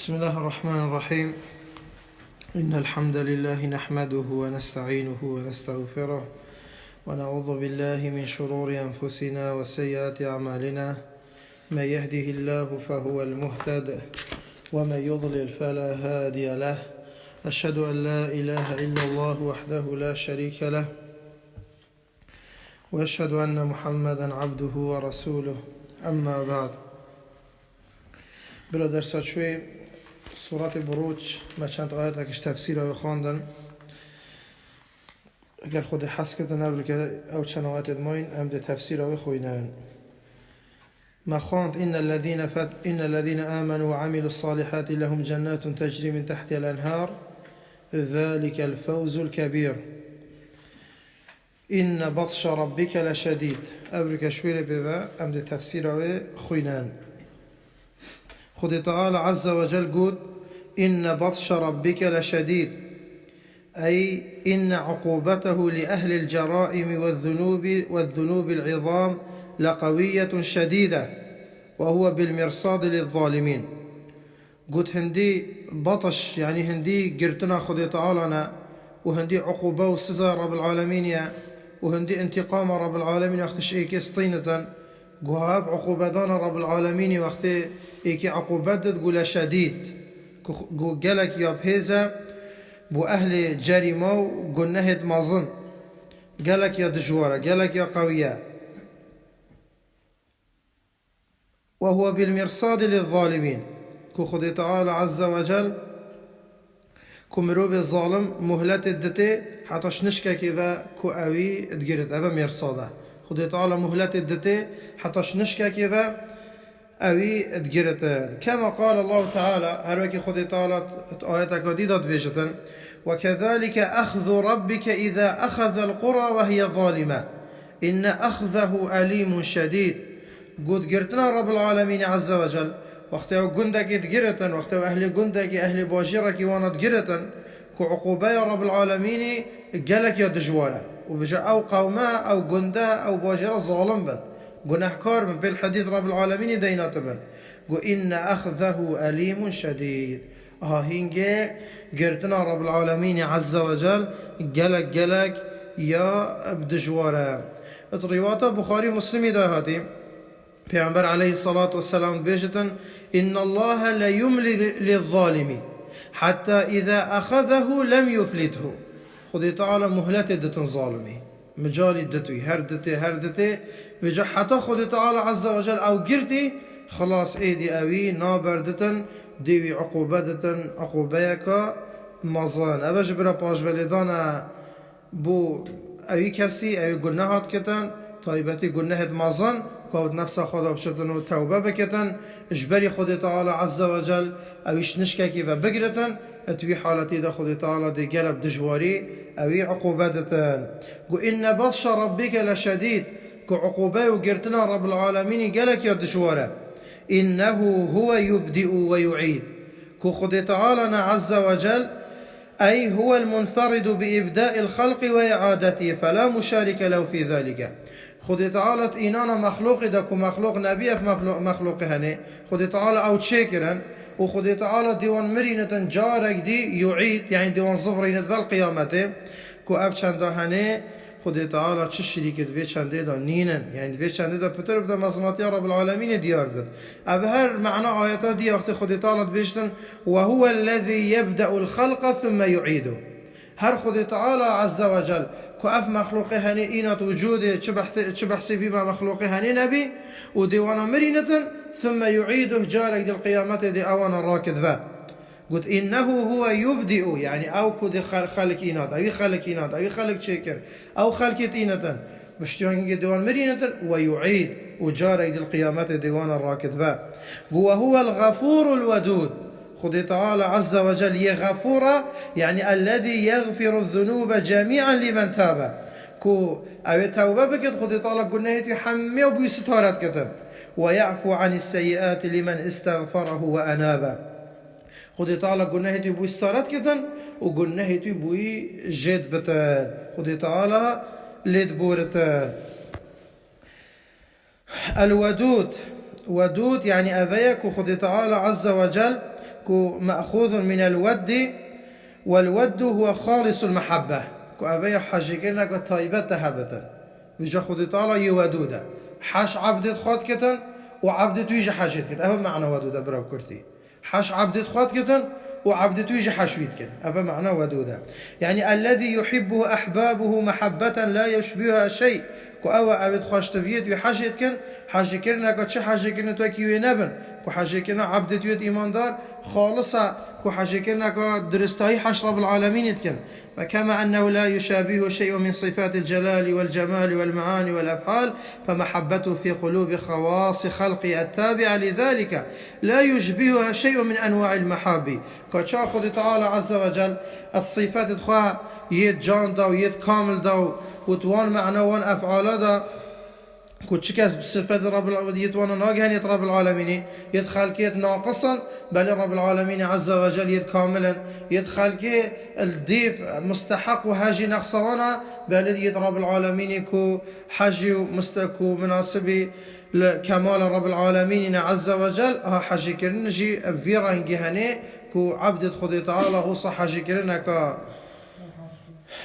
بسم الله الرحمن الرحيم. إن الحمد لله نحمده ونستعينه ونستغفره ونعوذ بالله من شرور أنفسنا وسيئات أعمالنا. من يهده الله فهو المهتد ومن يضلل فلا هادي له. أشهد أن لا إله إلا الله وحده لا شريك له وأشهد أن محمدا عبده ورسوله. أما بعد. برادر ساچوی سورة بروج ما چند آیت اکش تفسیر های خواندن. اگر خود حس کردن نبرو که او چند آیت ادماین هم ده تفسیر های خوینن ما خواند إن الذين آمنوا وعملوا الصالحات لهم جنات تجري من تحتها الأنهار ذلك الفوز الكبير إن بطش ربك لشديد. أبرك شوير بوا هم ده تفسیر های خوینن. خد تعالى عز وجل قد إن بطش ربك لشديد، أي إن عقوبته لأهل الجرائم والذنوب العظام لقوية شديدة وهو بالمرصاد للظالمين. قد هندي بطش يعني هندي قرتنا خد تعالى وهندي عقوبة وسزا رب العالمين وهندي انتقام رب العالمين واختش إيكي سطينة قهاب عقوبتان رب العالمين وقت إيكي عقوبات تقول شديد قالك يا بهذا بو أهل جريمة وقنهد مظن قالك يا دجوارة قالك يا قوية وهو بالمرصاد للظالمين. كو خدي تعالى عز وجل كمروب الظالم مهلت الدتي حتى شنشكا كذا كو أوي اتقرد أبا مرصادة. خدي تعالى مهلت الدتي حتى شنشكا كذا أوي اتقرد. كما قال الله تعالى هرواكي خدي تعالى آياتك وديدة بيجتن وكذلك أخذ ربك إذا أخذ القرى وهي ظالمة إن أخذه أليم شديد. قد قرتنا رب العالمين عز وجل وقتها قندك اتقرتن وقتها أهل قندك أهل باجرك وانا اتقرتن كعقوبة يا رب العالمين قالك يا دجوارة وفجاء أو قوما أو قندا أو باجرة ظالم بن قنحكار من بالحديث رب العالمين دينات بن إن أخذه أليم شديد. هنجي قرتنا رب العالمين عز وجل قالك يا بدجوارة. الرواية بخاري مسلم ده هاتي پیامبر عليه الصلاة والسلام بيجتن إن الله لا يملي للظالم حتى إذا أخذه لم يفلته. خدي تعالى مهلت دتن ظالمي مجالي دتوي هردتي وجا حتى خدي تعالى عز وجل أو قرتي خلاص ايدي اوي نابردتن ديوي عقوبتك مزان أبا جبرا باش ولدانا بو اوي كسي اوي قلناهات كتن طيبتي قلناهت مزان كود نفسه خدا بشتن وتوبة بكتن اجبري خدي تعالى عز وجل اويش نشككي وبقرتن اتوي حالتي دا خدي تعالى دي قلب دجواري اوي عقوبتن قو إن بطش ربك لشديد كو عقوبة وقرتنا رب العالمين قالك يا دجوارة إنه هو يبدئ ويعيد. كو خدي تعالى عز وجل أي هو المنفرد بإبداء الخلق وإعادته فلا مشارك له في ذلك. خدي تعالى إنانا مخلوق داكو مخلوق نبي مخلوق هني خدي تعالى أو تشكرا وخدي تعالى ديوان مرينة جارك دي يعيد يعني ديوان صفرينة بالقيامته كو أبشان دا هني خدي تعالى تشريك دوي چنده دا نينن يعني دوي چنده دا بتر بدا مصناتي رب العالمين ديار بد. أبهر معنى آياتا دي وقت خدي تعالى بيشتن وهو الذي يبدأ الخلق ثم يعيده. هر خدي تعالى عز وجل كو أف مخلوقي هني إينات وجوده چه بحثي بما مخلوقي هني نبي وديوانا مرينة ثم يعيده جارك دي القيامة دي أوانا راكد ذا. قلت إنه هو يبدئ يعني أو كود خلق إينات أو خلق إينات أو خلق شكر أو خلق إينات بشتوان ديوان مرينة ويعيد وجارك دي القيامة ديوانا راكد ذا. وهو الغفور الودود. خدي تعالى عز وجل يغفر يعني الذي يغفر الذنوب جميعا لمن تاب. كو أو توبة بكت خدي تعالى قلنا يحمي وبيستارات كتن ويعفو عن السيئات لمن استغفره وأناب. خدي تعالى قلنا يبوي استارات كتن وقلنا يبوي جد بتن. خدي تعالى لد بورتن. الودود ودود يعني أبيك وخدي تعالى عز وجل كو مأخوذ من الود، والود هو خالص المحبة، كو أبي حاجكنا كو طيبة تهبتا ويجا خد تعالى يودودا حاش عبدت خود كتن وعبدت ويجا حاجت كتن، أبا معنى ودودا براب كرتي، حاش عبدت خود كتن وعبدت ويجا حشويت كن، أبا معنى ودودا، يعني الذي يحبه أحبابه محبة لا يشبهها شيء، كو أوا أبد خوشتفيت وحاجت كن حاجكرنا كو تش حاجكرنا توكي نبن، كو حاجكرنا عبدت ويد إيمان دار خالصة، كو حاجكرنا كو درستاهي حش رب العالمين يتكن. فكما أنه لا يشابهه شيء من صفات الجلال والجمال والمعاني والأفعال، فمحبته في قلوب خواص خلقه التابعة لذلك لا يشبهها شيء من أنواع المحاب. كتشاخذ تعالى عز وجل الصفات تخوها يد جان دا ويد كامل دا وتوان معنى وان أفعال دا، كتشكاس بصفات رب العالمين يتوانا ناقهن يت رب العالمين، يدخل كيت ناقصا بل رب العالمين عز وجل يد كاملا، يدخل كي الديف مستحق وهاجي نقصوانا بل يد رب العالمين كو حاجي مستكو مناسبي لكمال رب العالمين عز وجل. ها حاجي كرنجي بفيرا هنجي كو عبد خدي تعالى غوصة حاجي كرنك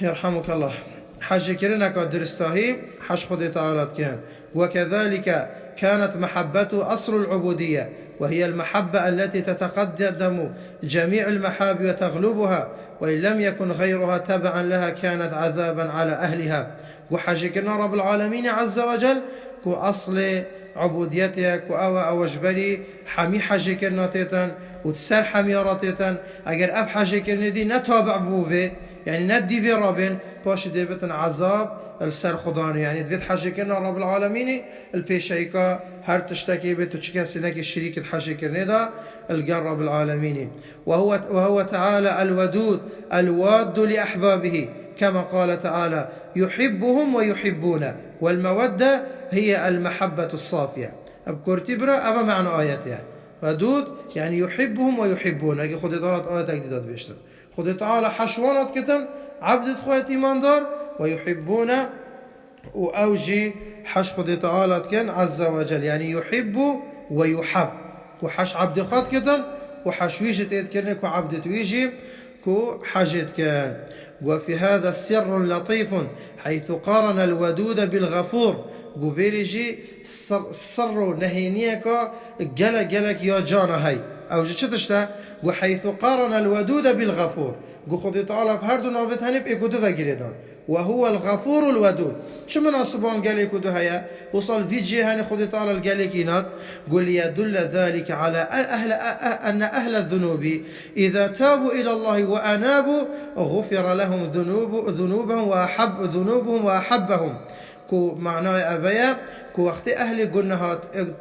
يرحمك الله، حاجي كرنك درستاهي حاج خدي تعالى كان. وكذلك كانت محبته أصل العبودية، وهي المحبة التي تتقدم جميع المحاب وتغلبها، وإن لم يكن غيرها تبعا لها كانت عذابا على أهلها. وحاجكنا رب العالمين عز وجل كو أصل عبوديتها كو أوجبري حمي حاجكنا تيتن وتسال حميرة تيتن، أجر أب حاجكنا دي نتابع بوفي يعني ندي في رابن باش ديبتن عذاب السر خدانه، يعني دفيت حاجة كنا رب العالمين البيشيكا هر تشتكي بتشكي سنك الشريك الحاجة كنا دا الجر رب العالمين. وهو تعالى الودود الواد لأحبابه، كما قال تعالى يحبهم ويحبون، والمودة هي المحبة الصافية. أبكرتي برا أبا معنى آياتها ودود يعني يحبهم ويحبون. أجي خد ثلاث آيات جديدة بيشتر خد تعالى حشوانات كتن عبد خوات إيمان دار ويحبون وأوجي حش خد تعالى كان عز وجل، يعني يحب ويحب وحش عبد خات كتن وحشويش تذكرني كو عبد تويجي كو حاجت كان. وفي هذا السر لطيف حيث قارن الودود بالغفور، قفيريجي السر نهينيكا جلك يا جانا هاي أو جتشتا وحيث قارن الودود بالغفور، قو خدي تعالى في هردو نوفت هنب إيكودو فاقريدان وهو الغفور الودود. شو مناسبان قال إيكودو هيا وصل في جهة خدي تعالى القالكينات قل يدل ذلك على أن أهل الذنوب إذا تابوا إلى الله وأنابوا غفر لهم ذنوبهم وأحبهم. كو معناه أبيا كو وقت أهل قلناها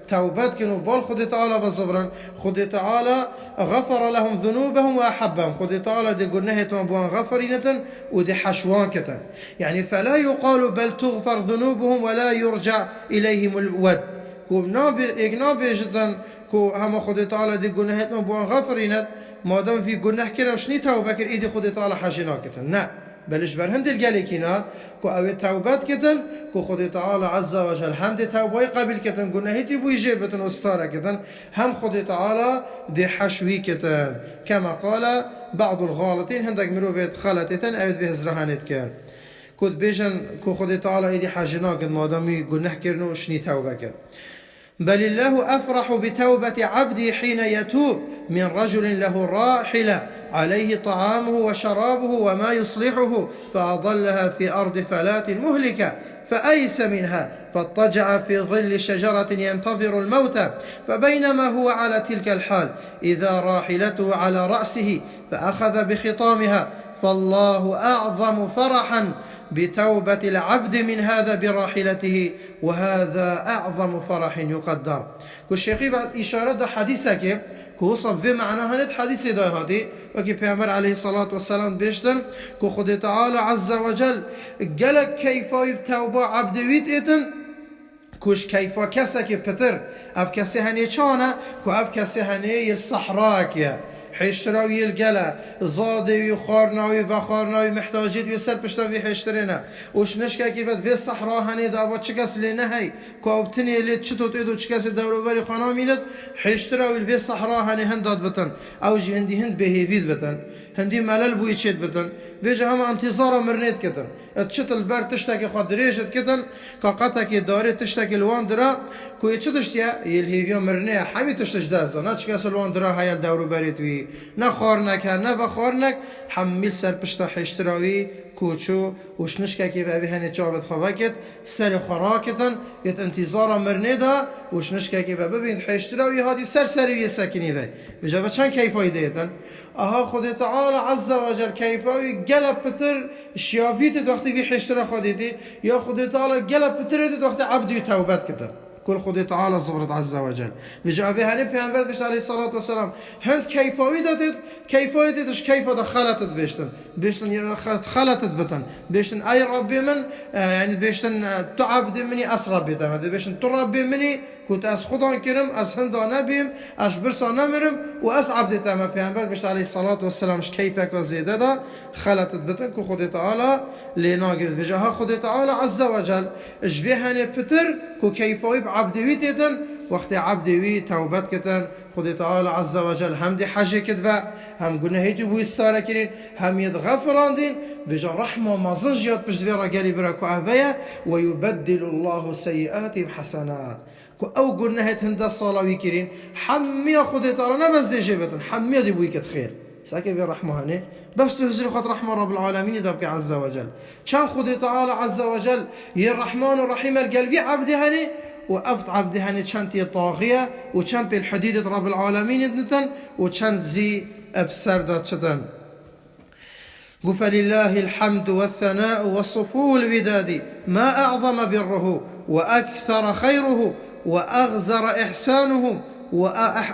توبات كانوا بال خدي تعالى بصبرا خدي تعالى غفر لهم ذنوبهم وأحبهم، خدي تعالى دي قلناها تنبوان غفرينة ودي حشوان كتن، يعني فلا يقال بل تغفر ذنوبهم ولا يرجع إليهم الود. كو نابي جدا كو هم خدي تعالى دي قلناها تنبوان غفرينة ما دام في قلناه كرا وشني توبة كر إيدي خدي تعالى حشنا كتن نا بلش برهند الجالكينات كو أوي توبات كتن كو خدي تعالى عز وجل هم دي توبة قبل كتن قلنا هيتي بو يجيبتن وستارة كتن هم خدي تعالى دي حشوي كتن، كما قال بعض الغالطين هندك مروفيت خالتتن أويت في هزرهانت كان كود بيجن كو خدي تعالى ايدي حاجنا كد ما دامي قلنا كرنو شني توبة كر. بل الله أفرح بتوبة عبدي حين يتوب من رجل له راحلة عليه طعامه وشرابه وما يصلحه فأضلها في أرض فلاة مهلكة فأيس منها فاضطجع في ظل شجرة ينتظر الموت، فبينما هو على تلك الحال إذا راحلته على رأسه فأخذ بخطامها، فالله أعظم فرحا بتوبة العبد من هذا براحلته، وهذا أعظم فرح يقدر. كالشيخي بعد إشارة حديثك كوصف في معناها ند حديث ده هذه وكي بيامر عليه الصلاة والسلام بيشتن كو خد تعالى عز وجل قالك كيف يبتوبة عبد ويت إتن كوش كيف كسك بتر أف كسي هني چانا كو أف كسي هني الصحراء كيا حشتراوي الجلا زادي وخارناوي وخارناوي محتاجيت ويسر بشتاوي حشترينا وش نشكا كيف في الصحراء هني دابا تشكس لنهي كوابتني اللي تشتوت إيدو تشكس دورو بري خانا ميلت حشتراوي في الصحراء هني هندات بتن أو جي هندي هند بهيفيد بتن هندي ملل بويتشيت بتن فيجا هم انتظار مرنيت كتن تشت البر تشتكي خد ريشت كتن كاقتك داري تشتكي الوان درا كو يتشتشتيا يلهيفيا مرنيا حمي تشتش دازا ناتشكاس الوان درا هيا الدورو بريتوي نخارنك هنفا خارنك حميل سر بشتا حشتراوي كوچو وش نشكا كيف أبي هني جابت خواكت سر خراكتن يت انتظار مرنيدا وش نشكا كيف ببين حشتراوي هادي سر سري ساكني في بجا چند كيف ايديتن اها خود تعالى عز وجل كيفاوي قلب بتر شيافيت وقت في حشترا خديتي يا خود تعالى قلب بتر وقت عبدي توبات كتر كل خود تعالى زبرت عز وجل بجا في هني بيغمبر بيش عليه الصلاه والسلام هند كيفاوي داتت كيفاوي داتش كيف دخلت بيشتن خلتت بتن بيشتن اي ربي من يعني بيشتن تعبد مني اسربي تمام بيشتن تربي مني كنت اس خدان كرم اس هندا نبيم اس برسا نمرم واس عبد تمام بيغمبر بيش عليه الصلاه والسلام كيفك وزيده دا خلتت بتن كو خود تعالى لناقر بجا خود تعالى عز وجل اش في هني بتر كو كيفاوي عبدوي تيتن وقت عبدوي توبت كتن خود تعالى عز وجل هم دي حاجة كدفا هم قلنا هيتو بو استارة كرين هم يتغفران دين بجا رحمة ما زنجيات بجدوي رجالي براكو أهبايا ويبدل الله سيئاتهم حسنات كو أو قلنا هيت هندا الصلاوي كرين حمي خود تعالى نبز دي جيبتن حمي دي بويكت خير ساكي في الرحمة هني بس تهزر خط رحمة رب العالمين يدبك عز وجل كان خود تعالى عز وجل يا الرحمن الرحيم القلبي عبدي هني وأفت عبدي هني كانت طاغية وكان بالحديدة رب العالمين يدنتن وكان زي أبسردة شدن قف لله الحمد والثناء والصفو الوداد ما أعظم بره وأكثر خيره وأغزر إحسانه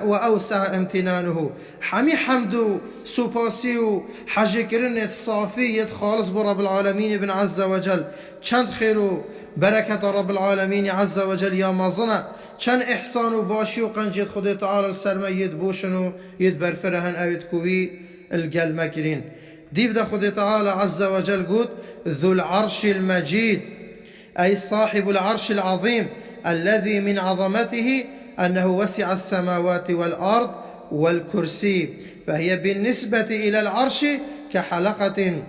وأوسع امتنانه حمي حمد سوباسيو حاجة كرنت صافية خالص برب العالمين ابن عز وجل كانت خيره بركة رب العالمين عز وجل يا مازنا كان إحسان باشي وقنجد خد تعالى السلمى يدبوشنو يدبر فرهن أو يدكوي القل مكرين ديف دا خد تعالى عز وجل قد ذو العرش المجيد أي صاحب العرش العظيم الذي من عظمته أنه وسع السماوات والأرض والكرسي فهي بالنسبة إلى العرش كحلقة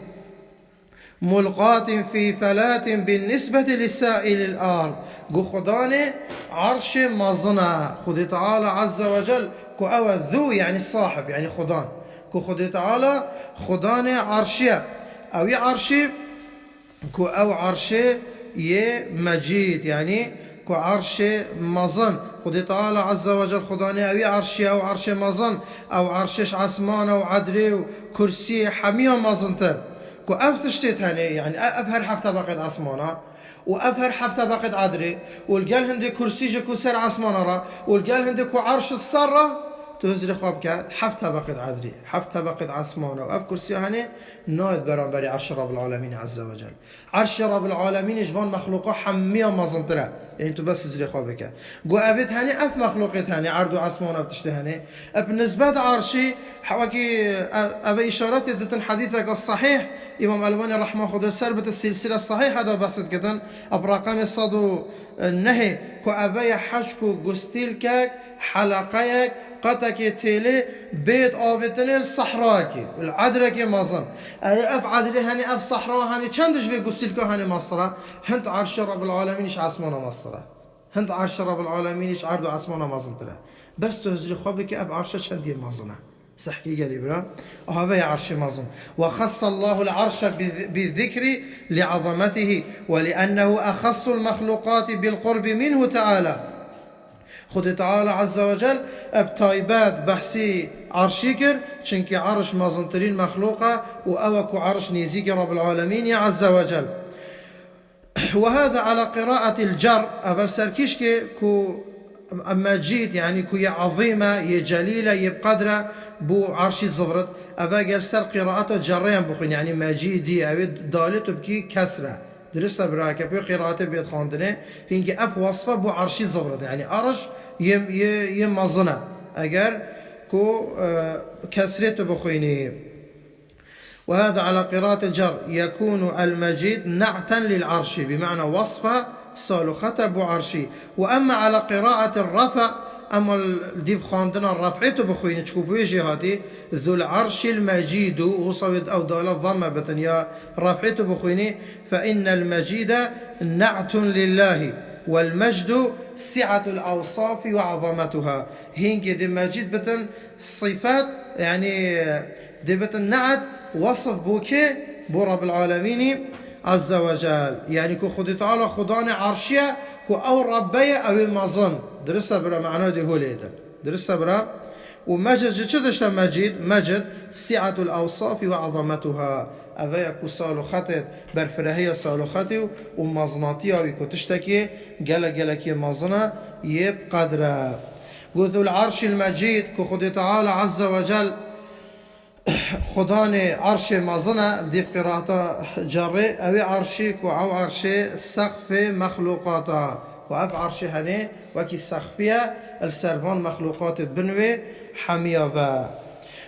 ملقاة في فلاة بالنسبة لسائل الأرض قو خداني عرش مظنة خد تعالى عز وجل كو أو ذو يعني الصاحب يعني خدان كو خد تعالى خداني عرشية أو عرشي كو أو عرشي يه مجيد يعني كو عرش مظن خد تعالى عز وجل خداني أو عرشي أو عرش مظن أو عرشش عسمان أو عدري وكرسي حمية مظنتر كو أفتشتيت هني يعني أفهر حفظة باقد عسمانا وأفهر حفظة باقد عدري والقال هندي كرسي جكو سر عسمانا را والقال هندي كو عرش الصرة تهزري خوابك حفظة باقد عدري حفظة باقد عسمانا وأف كرسي هني نايد برانبري عرش رب العالمين عز وجل عرش رب العالمين جوان مخلوقه حمية مظنتره يعني انتو بس زري خوابك قو أفت هني أف مخلوقات هني عردو عسمان أفتشتي هني بالنسبة عرشي حواكي أبا إشارات يدتن حديثك الصحيح إمام ألباني رحمه خد سربة السلسلة الصحيحة هذا بحثت كتن أبراقام الصدو النهي كو أبا حشكو قستيلكك حلقيك قطك تيلي بيت آفتني الصحراكي العدركي مازن أف عدري هني أف صحراء هني چندش في قستيلكو هني مصرة هنت عرش رب العالمين إيش عسمانا مصرة هنت عرش رب العالمين إيش عردو عسمانا مازن ترى بس تهزري خوابك أف عرشة چندي مازنة سحكي قالي برا هذا عرش مازن وخص الله العرش بالذكر لعظمته ولأنه أخص المخلوقات بالقرب منه تعالى خد تعالى عز وجل ابتايبات بحسي عرشيكر چنكي عرش مازنترين مخلوقة وأوكو عرش نيزيك رب العالمين عز وجل وهذا على قراءة الجر أفر سركيشكي كو مجيد يعني كو عظيمة يجليلة يبقدرة بو عرشي الزبرد أفا قال سر قراءته جريان بخين يعني مجيدي أو دالته بكي كسرة درست براكه بو قراءته بيت خواندنه هنگه اف وصفه بو عرشي زبرد يعني عرش يم مزنه اگر كو كسرته بخويني. وهذا على قراءة الجر يكون المجيد نعتا للعرش بمعنى وصفه صالخة بو عرشي. وأما على قراءة الرفع أما الديف خاندنا رفعته بخويني تشكوبوي جهاتي ذو العرش المجيد وصوت أو دولة ضمة بتنيا رفعته بخويني فإن المجيد نعت لله والمجد سعة الأوصاف وعظمتها. هينك دي مجيد بتن صفات يعني دي بتن نعت وصف بوكي بو رب العالمين عز وجل يعني كو خدي تعالى خداني عرشية كو أو ربية أو مظن درسها برا معناه دي هو ليدا درسها برا. ومجد جدش مجيد مجد سعة الأوصاف وعظمتها أبايا كو صالو خطت برفرهية صالو خطي ومظناتيها ويكو تشتكي جلا كي مظنة يب قدره. ذو العرش المجيد كو خدي تعالى عز وجل خداني عرش مظنة دي قراءة جري أو عرشي كو أو عرشي سقف مخلوقاتا وأب عرشي هني وكي سقفية السرفان مخلوقات بنوي حمية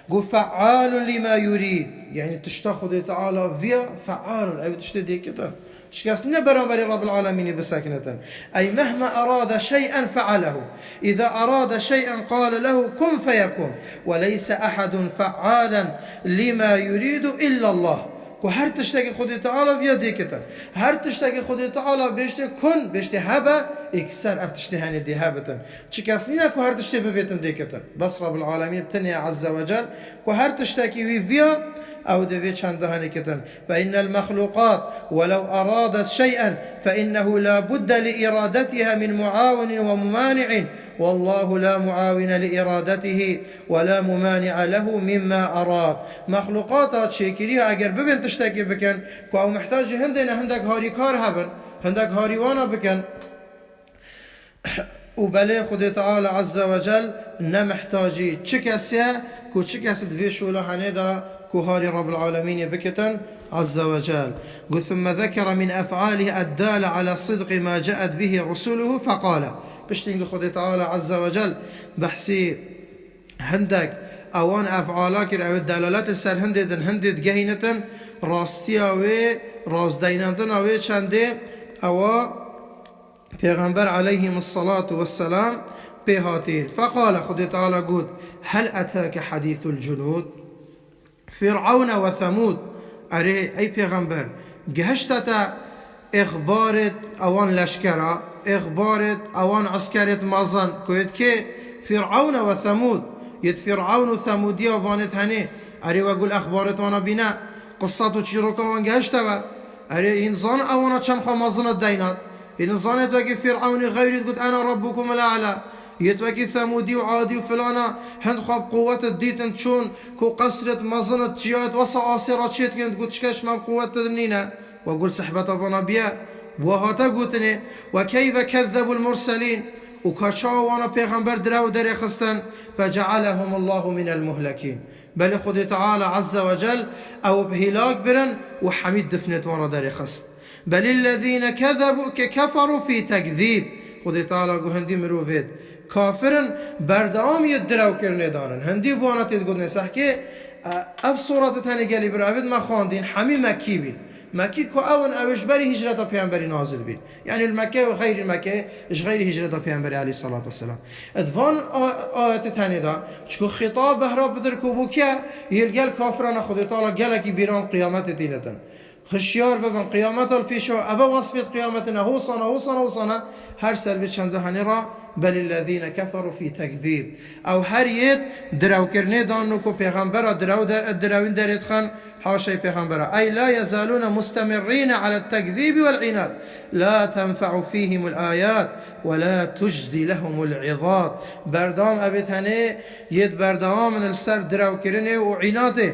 قو فعال لما يريد يعني تشتاخد تعالى فيا فعال أي تشتدي كده شكاسنا برابر رب العالمين بساكنة أي مهما أراد شيئا فعله إذا أراد شيئا قال له كن فيكون وليس أحد فعالا لما يريد إلا الله كو هر تشتاكي خدي تعالى في يديكتا هر تشتاكي خدي تعالى بيشتي كن بيشتي هبا اكسر افتشتي هاني دي هبتا شكاسنينا كو هر تشتي بفيتن ديكتا بس رب العالمين تنيا عز وجل كو هر تشتاكي فيها أو دفيتش عندها كتن فإن المخلوقات ولو أرادت شيئا فإنه لا بد لإرادتها من معاون وممانع والله لا معاون لإرادته ولا ممانع له مما أراد. مخلوقات شكلها أجر ببن تشتكي بكن كو محتاج هندك هاري كار هبن هندك هاري وانا بكن وبلي خدي تعالى عز وجل نمحتاجي تشكسيا كو تشكست في شولا هندا كهاري رب العالمين بكتا عز وجل. ثم ذكر من أفعاله الدالة على صدق ما جاءت به رسوله فقال بشتين خدي تعالى عز وجل بحسي هندك أوان أفعالك أو الدلالات السر هندد جهينة راستيا و راس دينتنا و چنده أو پیغمبر عليهم الصلاة والسلام بهاتين. فقال خدي تعالى قد هل أتاك حديث الجنود فرعون وثمود أري أي پیغمبر جهشتتا إخبارت أوان لشكرة إخبارت أوان عسكرة مازن كويت كي فرعون وثمود يد فرعون وثمودية وفانت هني أري وأقول أخبارت وانا بنا قصة تشيروكا وان جهشتوا أري إنسان أوانا چنخا مازن الدينات إنسان يتوكي فرعوني غير تقول أنا ربكم الأعلى يتوكي ثمودي وعادي وفلانا هند خواب قوة الديتن تشون كو قصرت مظنة تشيات وصا آسرات شيت كنت قلت شكاش ما قوة تدنينا وقول سحبة فنبيا وهاتا قلتني وكيف كذبوا المرسلين وكاشا وانا پیغمبر دراو دري خستن فجعلهم الله من المهلكين بل خدي تعالى عز وجل أو بهلاك برن وحميد دفنت وانا دري خست بل الذين كفروا في تكذيب خدي تعالى قو هندي مروفيد كافرن بردام يدراو كرنه دارن هندي بوانا تقول نسح كي اف صورة تاني قالي براويد ما خواندين حمي مكي بين مكي كو اون اوش بري هجرة بيانبري نازل بين يعني المكي وغير المكي اش غير هجرة بيانبري عليه الصلاة والسلام ادفان آيات تاني دا چكو خطاب بهراب بدركو بوكيا يلقى الكافران خدي تعالى قالكي بيران قيامت دينتن خشيار ببن قيامت البيشو أبا وصفت قيامتنا هوصنا هر سر چنده هنرا بل الذين كفروا في تكذيب أو هريت دراو كرني دانوكو پیغمبرا دراوين داريت خان حاشي پیغمبرا أي لا يزالون مستمرين على التكذيب والعناد لا تنفع فيهم الآيات ولا تجزي لهم العظات بردام أبيت هني يد بردام من السر دراو كرني وعناده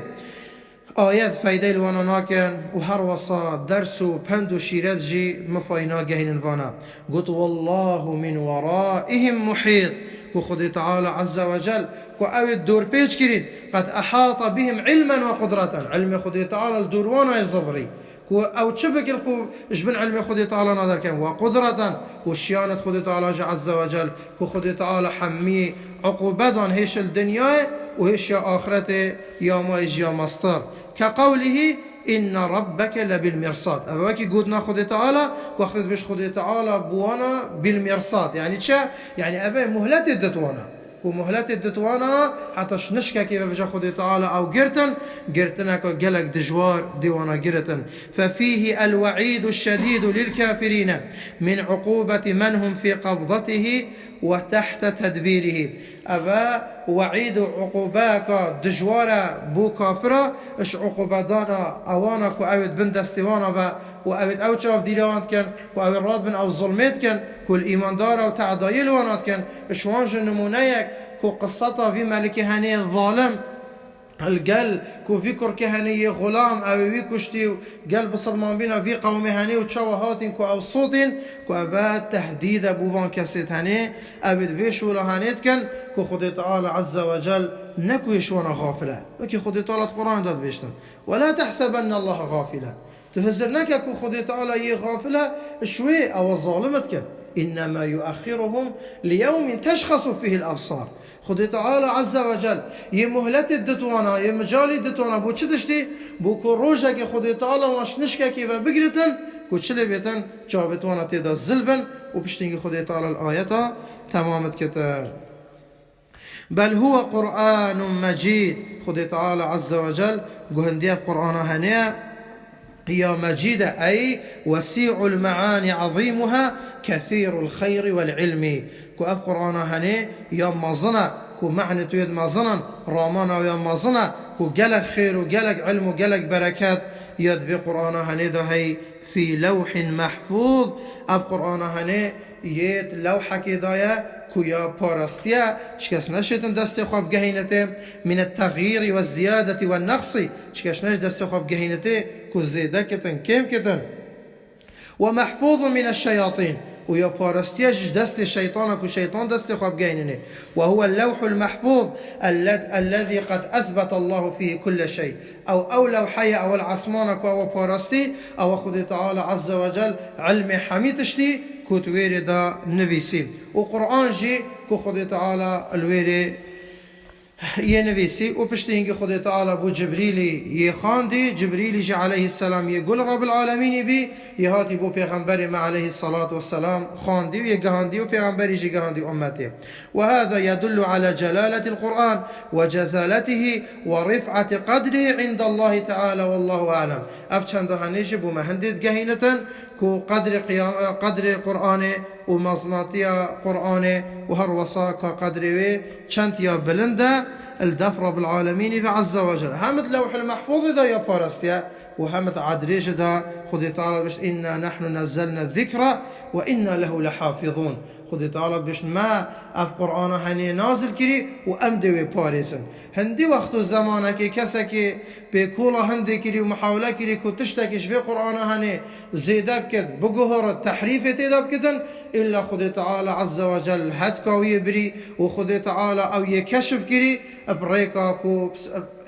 آيات فايدة الوانا ناكن وهر وصا درس وبند وشيرات جي مفاينا جهين الوانا قلت والله من ورائهم محيط كو خدي تعالى عز وجل كو اوي الدور بيج كرين قد أحاط بهم علما وقدرة علم خدي تعالى الدور وانا الزبري كو او تشبك كو جبن علم خدي تعالى نادر كان وقدرة وشيانة خدي تعالى عز وجل كو خدي تعالى حمي عقوبة هيش الدنيا وهش يا آخرته يا ما يجي مصدر كقوله إن ربك لبالمرصاد. أبوكي قدنا خدي تعالى وقت بيش خدي تعالى بوانا بالمرصاد يعني تشا يعني أبي مهلت الدتوانا كو مهلت الدتوانا حتى شنشكا كيف بيجا خدي تعالى أو قرتنا كجلك دجوار ديوانا قرتن. ففيه الوعيد الشديد للكافرين من عقوبة من هم في قبضته وتحت تدبيره. أبا وعيد عقوباك دجوارا بو كافرة اش عقوبة دانا اوانك و اوید بن دستوانا و اوید او چاف دیلوانت کن و اوید راد بن او ظلمت کن كل ایمان دارا و تعدایل وانات کن اشوانج نمونيك كو قصتا في ملك هني الظالم القل كو فكر كهني غلام او في كشتي قل بصرمان بينا في قوم هني وتشوهات كو او صوت كو اباد تهديد بوفان كاسيت هني ابد بيشولا هنيت كان كو خدي تعالى عز وجل نكو يشونا غافلة وكي خدي تعالى القرآن داد بيشتن ولا تحسبن الله غافلا تهزرنك كو خدي تعالى يه غافلة شوي او ظالمتك إنما يؤخرهم ليوم تشخص فيه الأبصار. خدي تعالى عز وجل يمهلت الدتوانا يمجالي الدتوانا بو چدشتي بو كروجا كي خدي تعالى واش نشكا كيف بقرتن كو چلي بيتن جاوتوانا تيدا زلبن وبشتنجي خدي تعالى الآيات تمامت كتا. بل هو قرآن مجيد. خدي تعالى عز وجل قهندية قرآن هنية هي مجيدة أي وسيع المعاني عظيمها كثير الخير والعلم. كو أب قرآن هني يا مازنا كو معنى تويد مازنا رامانا ويا مازنا كو جلك خير وجلك علم وجلك بركات يد في قرآن هني ده هي في لوح محفوظ. أب قرآن هني يد لوحة كدايا كويا باراستيا شكاش نشتن دست خواب جهينته من التغيير والزيادة والنقص شكاش نش دست خواب جهينته كو زيادة كتن كم كتن. ومحفوظ من الشياطين ويا باراستيا دست الشيطان كو شيطان دست خواب جهينني وهو اللوح المحفوظ الذي قد أثبت الله فيه كل شيء أو لوحية أو العصمانك أو باراستي أو خد تعالى عز وجل علم حميتشتي كتويري دا نفيسي وقرآن جي كو خدي تعالى الويري ينفيسي وبشتينجي خدي تعالى بو جبريلي يخاندي جبريلي جي عليه السلام يقول رب العالمين بي يهاتي بو پیغمبري ما عليه الصلاة والسلام خاندي ويقهاندي وپیغمبري جي قهاندي أمته. وهذا يدل على جلالة القرآن وجزالته ورفعة قدره عند الله تعالى والله أعلم. أفشان هنيجي بو مهندد قهينة كو قدر قرآن ومصناتيا قرآن وهر وصاك قدر وي چنتيا بلنده الدف رب العالمين عز وجل. همت لوح المحفوظ دا يا بارستيا وهمت عدريج دا خدي تعالى بش إنا نحن نزلنا الذكر وإنا له لحافظون. خدي تعالى بش ما اف قرآن هني نازل كري وامدوي باريسن هندي وقت الزمانه كي كسكي بكولا هندي كري ومحاولة كري كو تشتكيش في قرآن هني زيداب كد بقهر التحريف تيداب كدن إلا خدي تعالى عز وجل هدكا ويبري وخدي تعالى أو يكشف كري بريكا كو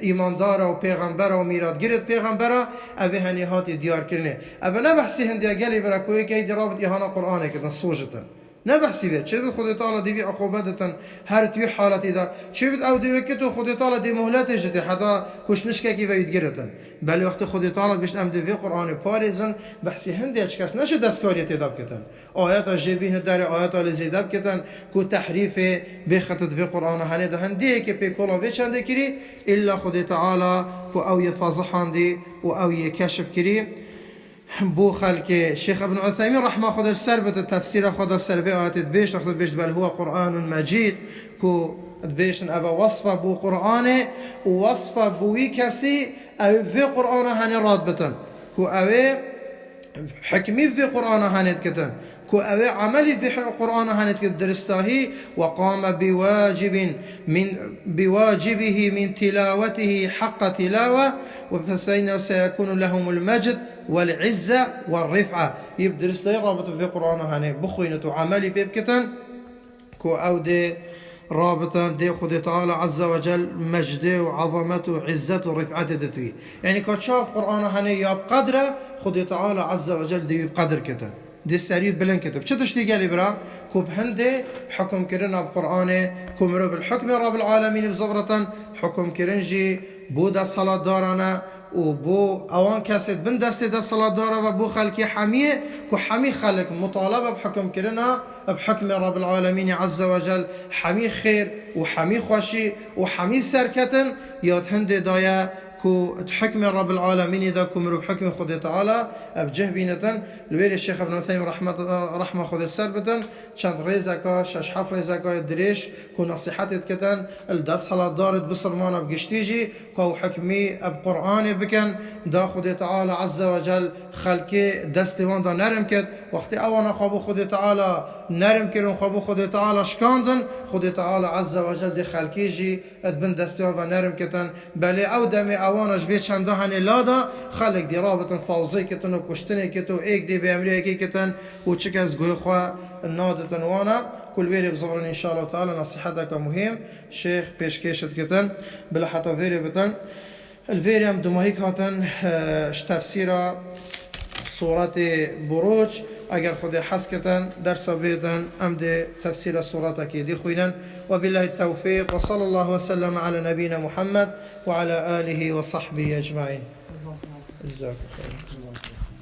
إيمان دارا وبيغمبرا وميراد قرد بيغمبرا أبي هني هاتي ديار كرني أبي نبحسي هندي أقالي براكوي كي دي رابط إهانا قرآن كدن صوجة نبحثي بيت شبت خدي تعالى دي في عقوبة هر توي حالتي دا شبت أو دي وكتو خدي تعالى دي مهلات جدي حتى كوش نشكا كيف يتجرتن بل وقت خدي تعالى بيش أم دي في قرآن باريزن بحثي هندي أشكاس نشو دسكارية تداب كتن آيات جيبين الدار آيات لزيداب كتن كو تحريف بخطت في قرآن هنده هندي كي بيكولا فيش هندي كري إلا خدي تعالى كو أو يفازحان دي أو يكشف كري بو خلق الشيخ ابن عثيمين رحمه خد السربة التفسير خد السربة آيات بيش أخذ بيش بل هو قرآن مجيد كو بيش أبا وصفة بو قرآن ووصفة بوي كسي أو في قرآن هاني رادبة كو أوي حكمي في قرآن هاني كتن كو أوي عملي في قرآن هاني درستاهي وقام بواجبه من تلاوته حق تلاوة وفسينا سيكون لهم المجد والعزة والرفعة يبدر استي رابط في قرآن هاني بخوينة عملي بيبكتن كو أو دي رابطا دي خدي تعالى عز وجل مجده وعظمته وعزته ورفعته دتوي يعني كو تشاف قرآن هاني ياب قدره خدي تعالى عز وجل دي بقدر كتن دي السريب بلن كتب شو تشتي قالي برا كوب هندي حكم كرنا بقرآن كومرو بالحكم رب العالمين بزبرة حكم كرنجي بو دا صلاة دارنا وبو اوان كاسد بن دستي دا صلاة دارا وبو خلقي حميه كو حمي خلق مطالبة بحكم كرنا بحكم رب العالمين عز وجل حمي خير وحمي خوشي وحمي سركتن ياد هند دايا كو تحكم رب العالمين دا كمرو بحكم خد تعالى بجه بينتن الويري الشيخ ابن عثيمين رحمة خد السربتن شان ريزاكا شحف ريزاكا دريش كو نصيحتت كتن الدس صلاة دارت بصرمانة بقشتيجي كو حكمي بقرآن بكن دا خد تعالى عز وجل خلقي دستوان دا نرم كت وقت اوانا خابو خد تعالى نرم كرون خابو خد تعالى شكاندن خد تعالى عز وجل دي خلقيجي ادبن دستوان و نرم كتن بلي او دمي اوانش في چنده هني لادا خلق دي رابطن فوزي كتن و كشتني كتو ايك دي بامريكا كي كتن و چك از گوي خواه نادتن وانا كل ويري بزبرن ان شاء الله تعالى نصيحتك مهم شيخ بيشكيشت كتن بلا حتى ويري بتن الفيري ام دمهيك هاتن تفسير سورة بروج اگر خود حس كتن درس بيدن ام دي تفسير سورة كي خوينن وبالله التوفيق وصلى الله وسلم على نبينا محمد وعلى آله وصحبه أجمعين جزاك الله خير